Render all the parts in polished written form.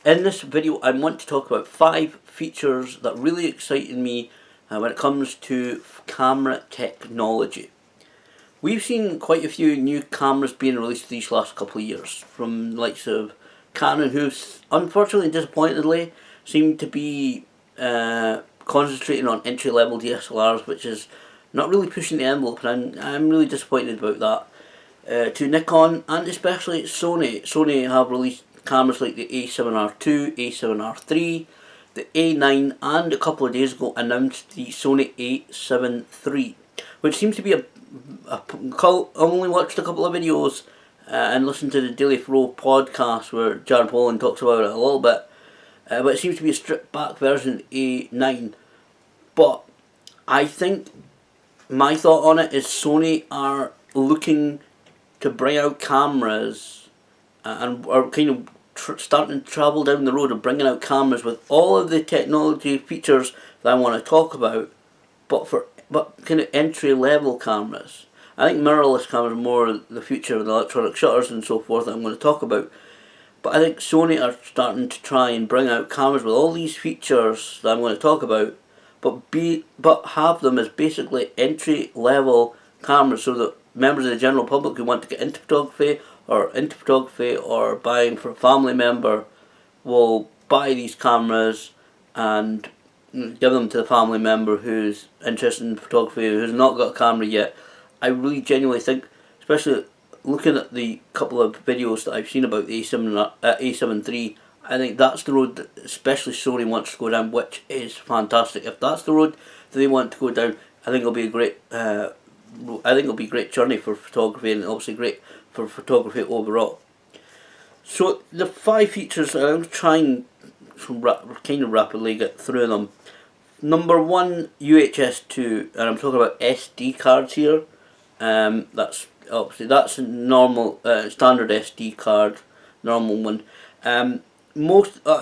In this video, I want to talk about 5 features that really excited me when it comes to camera technology. We've seen quite a few new cameras being released these last couple of years, from the likes of Canon, who unfortunately, disappointedly, seem to be concentrating on entry-level DSLRs, which is not really pushing the envelope, and I'm really disappointed about that. To Nikon and especially Sony. Sony have released cameras like the A7R II, A7R III, the A9, and a couple of days ago announced the Sony A7 III, which seems to be I only watched a couple of videos and listened to the Daily Flow podcast where Jared Wallen talks about it a little bit, but it seems to be a stripped back version of the A9. But I think my thought on it is Sony are looking to bring out cameras and are kind of starting to travel down the road of bringing out cameras with all of the technology features that I want to talk about, but kind of entry level cameras. I think mirrorless cameras are more the future with electronic shutters and so forth that I'm going to talk about. But I think Sony are starting to try and bring out cameras with all these features that I'm going to talk about, but have them as basically entry level cameras so that members of the general public who want to get into photography or buying for a family member will buy these cameras and give them to the family member who's interested in photography, who's not got a camera yet. I really genuinely think, especially looking at the couple of videos that I've seen about the A7 III, I think that's the road that especially Sony wants to go down, which is fantastic. If that's the road that they want to go down, I think it'll be a great journey for photography, and obviously great for photography overall. So the 5 features, I'm trying kind of rapidly get through them. Number 1, UHS-2, and I'm talking about SD cards here. That's a normal standard SD card, normal one. I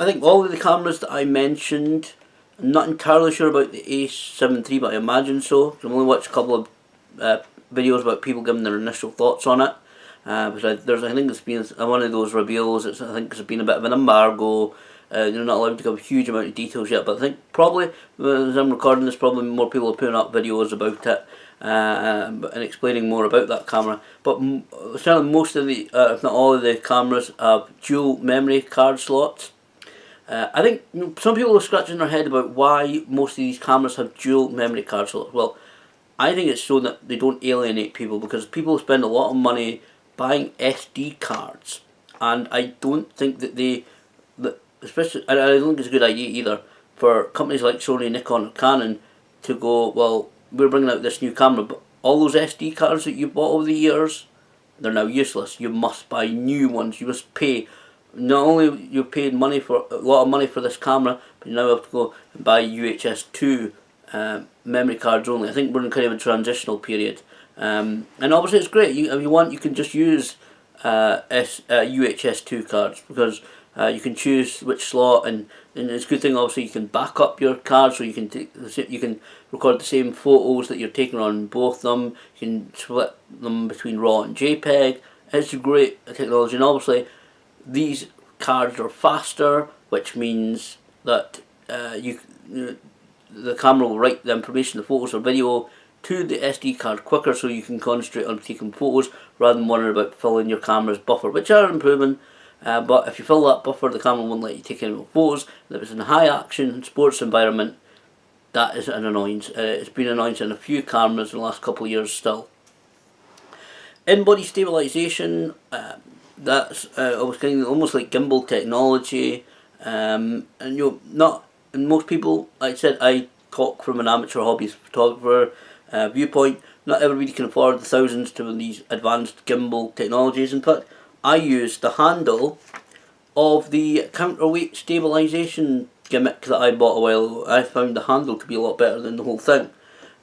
think all of the cameras that I mentioned, I'm not entirely sure about the A7 III, but I imagine so. I've only watched a couple of videos about people giving their initial thoughts on it. I think it's been one of those reveals. I think it's been a bit of an embargo. You're not allowed to give a huge amount of details yet, but I think probably, as I'm recording this, probably more people are putting up videos about it and explaining more about that camera. But certainly most of the, if not all of the cameras have dual memory card slots. I think some people are scratching their head about why most of these cameras have dual memory card slots. Well, I think it's so that they don't alienate people, because people spend a lot of money buying SD cards, and I don't think that especially, I don't think it's a good idea either for companies like Sony, Nikon, or Canon to go, well, we're bringing out this new camera, but all those SD cards that you bought over the years, they're now useless. You must buy new ones. You must pay. Not only you paid a lot of money for this camera, but you now have to go and buy UHS-2 memory cards only. I think we're in kind of a transitional period, and obviously it's great. If you want, you can just use UHS-2 cards, because you can choose which slot, and it's a good thing. Obviously, you can back up your card, so you can record the same photos that you're taking on both of them. You can split them between RAW and JPEG. It's a great technology, and obviously these cards are faster, which means that the camera will write the information, the photos or video, to the SD card quicker, so you can concentrate on taking photos rather than worrying about filling your camera's buffer, which are improving. But if you fill that buffer, the camera won't let you take any more photos. And if it's in a high action sports environment, that is an annoyance. It's been an annoyance in a few cameras in the last couple of years still. In-body stabilization, that's almost like gimbal technology, and most people, like I said, I talk from an amateur hobbyist photographer viewpoint. Not everybody can afford the thousands to these advanced gimbal technologies. In fact, I use the handle of the counterweight stabilization gimmick that I bought a while ago. I found the handle to be a lot better than the whole thing.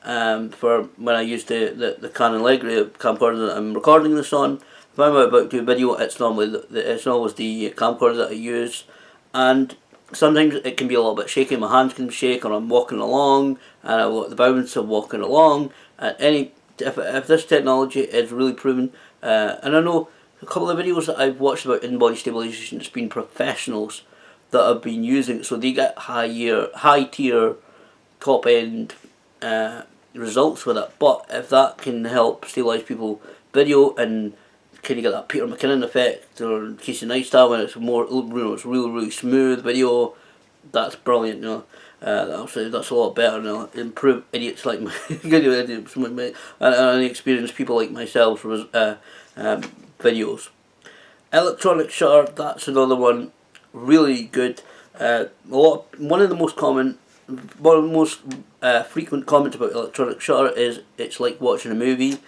For when I used the Canon Legria camcorder that I'm recording this on, if I'm about to do a video, it's always the camcorder that I use, and sometimes it can be a little bit shaky. My hands can shake, or I'm walking along, and I want the bounce of walking along. If this technology is really proven, and I know a couple of videos that I've watched about in-body stabilization, it's been professionals that have been using it, so they get high tier, top end results with it. But if that can help stabilize people video and kind of get that Peter McKinnon effect or Casey Neistat when it's more, it's really smooth video, that's brilliant. That's a lot better, and it'll improve idiots like and experienced people like myself for videos. Electronic shutter, that's another one, really good. One of the most frequent comments about electronic shutter is it's like watching a movie.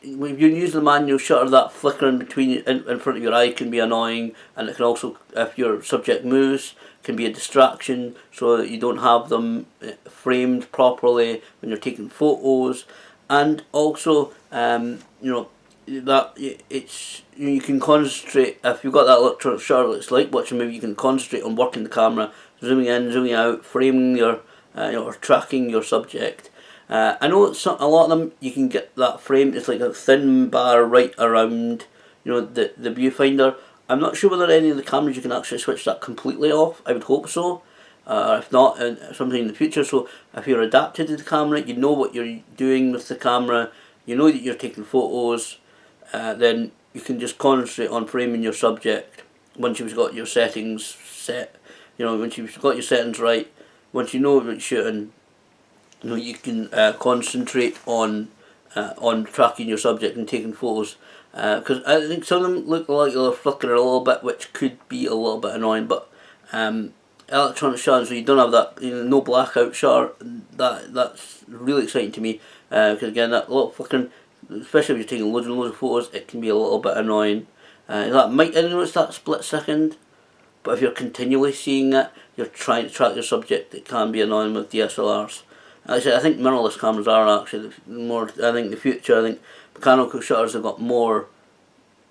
When you're using the manual shutter, that flickering between in front of your eye can be annoying, and it can also, if your subject moves, can be a distraction, so that you don't have them framed properly when you're taking photos. And also, that you can concentrate if you've got that electronic shutter. It's like watching a movie. You can concentrate on working the camera, zooming in, zooming out, framing your, or tracking your subject. I know a lot of them you can get that framed. It's like a thin bar right around, the viewfinder. I'm not sure whether any of the cameras you can actually switch that completely off. I would hope so. If not, sometime in the future. So if you're adapted to the camera, you know what you're doing with the camera, you know that you're taking photos, then you can just concentrate on framing your subject once you've got your settings set. Once you've got your settings right, once you know what you're shooting, you can concentrate on tracking your subject and taking photos. Because I think some of them look like they're flickering a little bit, which could be a little bit annoying. But electronic shutter, so you don't have that, no blackout shutter. That's really exciting to me. Because again, that little flickering, especially if you're taking loads and loads of photos, it can be a little bit annoying. That might notice that split second, but if you're continually seeing it, you're trying to track your subject, it can be annoying with DSLRs. Actually, I think mirrorless cameras are actually more. I think the future. I think mechanical shutters have got more,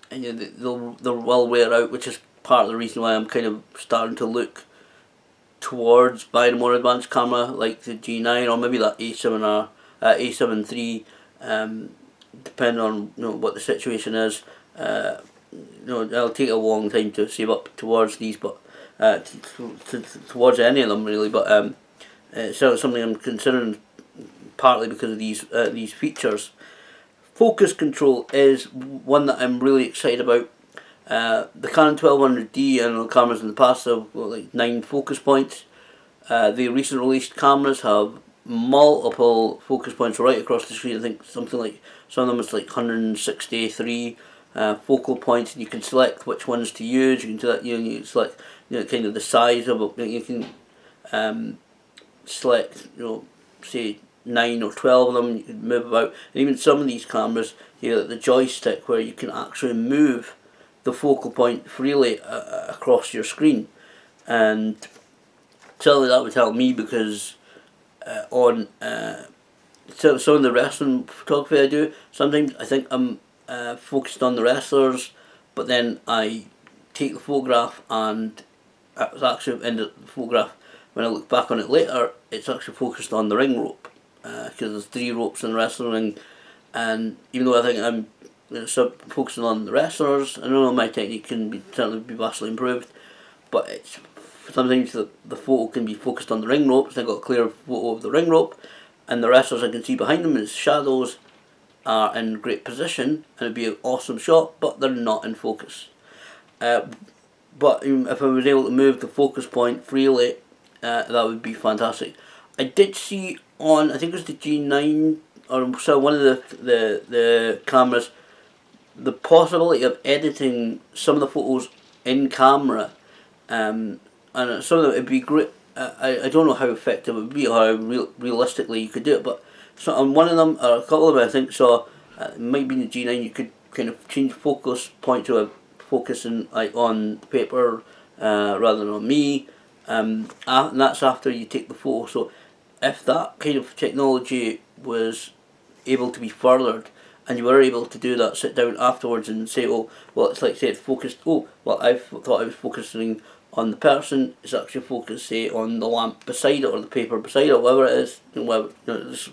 and they'll well wear out, which is part of the reason why I'm kind of starting to look towards buying a more advanced camera like the G9 or maybe that A7R, A7 III, depending on what the situation is. It'll take a long time to save up towards these, but towards any of them really. But it's something I'm considering, partly because of these features. Focus control is one that I'm really excited about. The Canon 1200D and the cameras in the past have like 9 focus points. The recent released cameras have multiple focus points right across the screen. I think something like, some of them is like 163 focal points, and you can select which ones to use. You can select kind of the size of it. You can select say 9 or 12 of them. You can move about, and even some of these cameras, the joystick where you can actually move the focal point freely across your screen. And certainly that would help me, because on some of the wrestling photography I do, sometimes I think I'm focused on the wrestlers, but then I take the photograph and it's actually in the photograph, when I look back on it later, it's actually focused on the ring rope, because there's 3 ropes in the wrestling ring. And even though I think I'm focusing on the wrestlers, I know my technique can certainly be vastly improved, but it's sometimes the photo can be focused on the ring ropes. I've got a clear photo of the ring rope, and the wrestlers I can see behind them as shadows are in great position, and it'd be an awesome shot, but they're not in focus. But if I was able to move the focus point freely, that would be fantastic. I did see on, I think it was the G9 or so, one of the cameras, the possibility of editing some of the photos in camera, and some of them it'd be great. I don't know how effective it would be, or how realistically you could do it, but so on one of them, or a couple of them I think, so it might be in the G9, you could kind of change focus point to a focusing on paper rather than on me, and that's after you take the photo. So if that kind of technology was able to be furthered, and you were able to do that, sit down afterwards and say, oh, well, it's like, say it's focused, oh, well, I thought I was focusing on the person, it's actually focused, say, on the lamp beside it, or the paper beside it, whatever it is, it's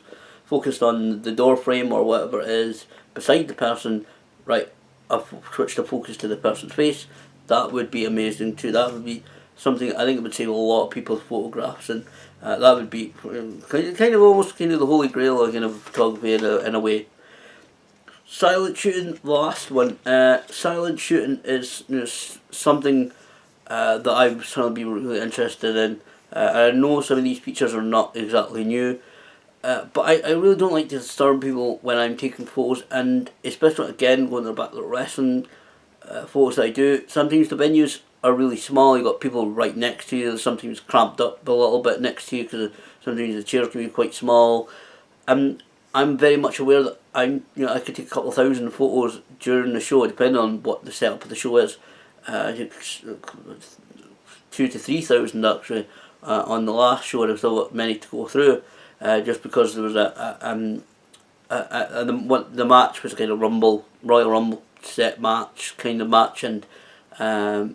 focused on the door frame or whatever it is beside the person. Right, I've switched the focus to the person's face, that would be amazing too. That would be something I think it would save a lot of people's photographs, and that would be kind of almost kind of the holy grail again of photography in a way. Silent shooting, the last one. Silent shooting is something that I've certainly been really interested in. I know some of these features are not exactly new, but I really don't like to disturb people when I'm taking photos, and especially again going back to the wrestling photos that I do. Sometimes the venues are really small. You got people right next to you. Sometimes cramped up a little bit next to you because sometimes the chairs can be quite small. I'm very much aware that I could take a couple of thousand photos during the show, depending on what the setup of the show is. 2 to 3,000 actually on the last show, and I've still got many to go through. Just because there was the match was a kind of Royal Rumble set match kind of match, and so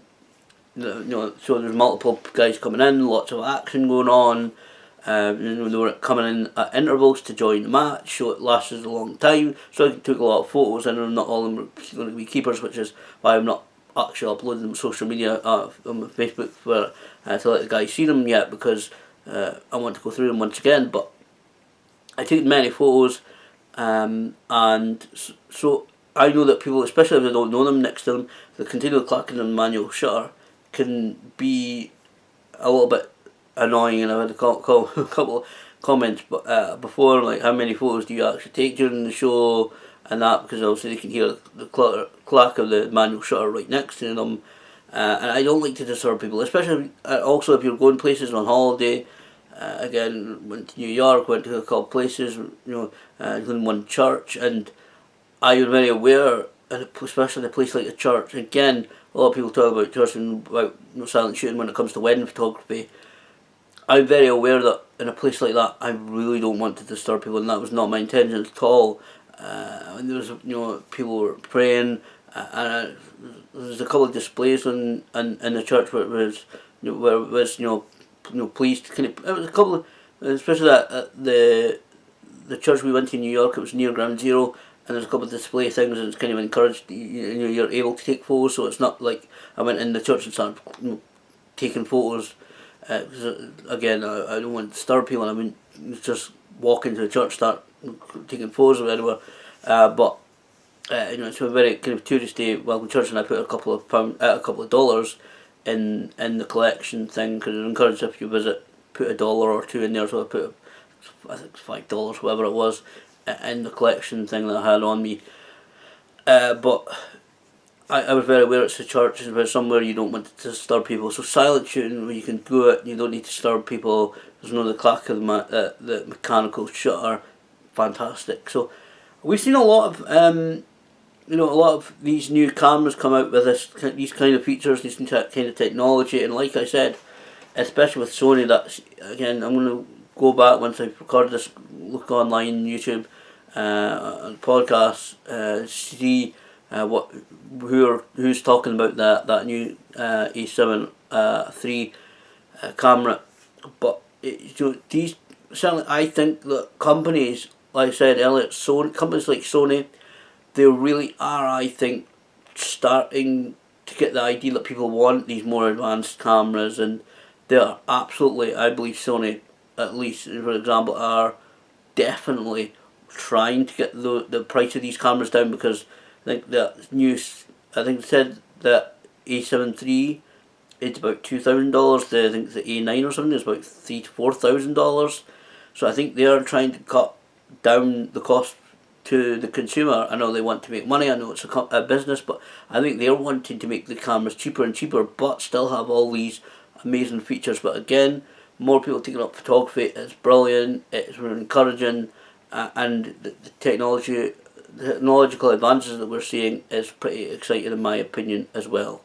there's multiple guys coming in, lots of action going on. They were coming in at intervals to join the match, so it lasted a long time. So I took a lot of photos, and not all of them are going to be keepers, which is why I'm not actually uploading them to social media on my Facebook to let the guys see them yet, because I want to go through them once again. But I took many photos, and so I know that people, especially if they don't know them next to them, the continual clacking and manual shutter can be a little bit annoying, and I've had a couple of comments before, like how many photos do you actually take during the show and that, because obviously they can hear the clack of the manual shutter right next to them, and I don't like to disturb people, especially also if you're going places on holiday. Again, went to New York, went to a couple of places, including one church, and I was very aware, especially in a place like a church. Again, a lot of people talk about church and about silent shooting when it comes to wedding photography. I'm very aware that in a place like that, I really don't want to disturb people, and that was not my intention at all. And there was, people were praying, and there was a couple of displays in the church where it was, please, it was a couple of, especially at the church we went to in New York. It was near Ground Zero, and there's a couple of display things, and it's kind of encouraged. You're able to take photos, so it's not like I went in the church and started taking photos. Again, I don't want to disturb people. I mean, just walk into the church, start taking photos or anywhere. But it's a very kind of touristy welcome church, and I put a couple of dollars in the collection thing, because it's encouraged if you visit, put $1 or $2 in there. So I put, I think $5, whatever it was, in the collection thing that I had on me. But I was very aware it's a church, it's somewhere you don't want to disturb people. So silent shooting, where you can do it, you don't need to disturb people. There's no the clack of the mechanical shutter. Fantastic. So we've seen a lot of these new cameras come out with these kind of features, these kind of technology, and like I said, especially with Sony, that's again, I'm going to go back once I've recorded this, look online, YouTube, on podcasts, see who's talking about that new A7 III camera. But these certainly, I think that companies, like I said earlier, companies like Sony, they really are, I think, starting to get the idea that people want these more advanced cameras, and they are absolutely, I believe Sony, at least for example, are definitely trying to get the price of these cameras down, because I think it said that A7 III it's about $2,000. I think the A9 or something is about $3,000 to $4,000. So I think they are trying to cut down the cost to the consumer. I know they want to make money. I know it's a business, but I think they're wanting to make the cameras cheaper and cheaper, but still have all these amazing features. But again, more people taking up photography. It's brilliant. It's encouraging, and the technological advances that we're seeing is pretty exciting in my opinion as well.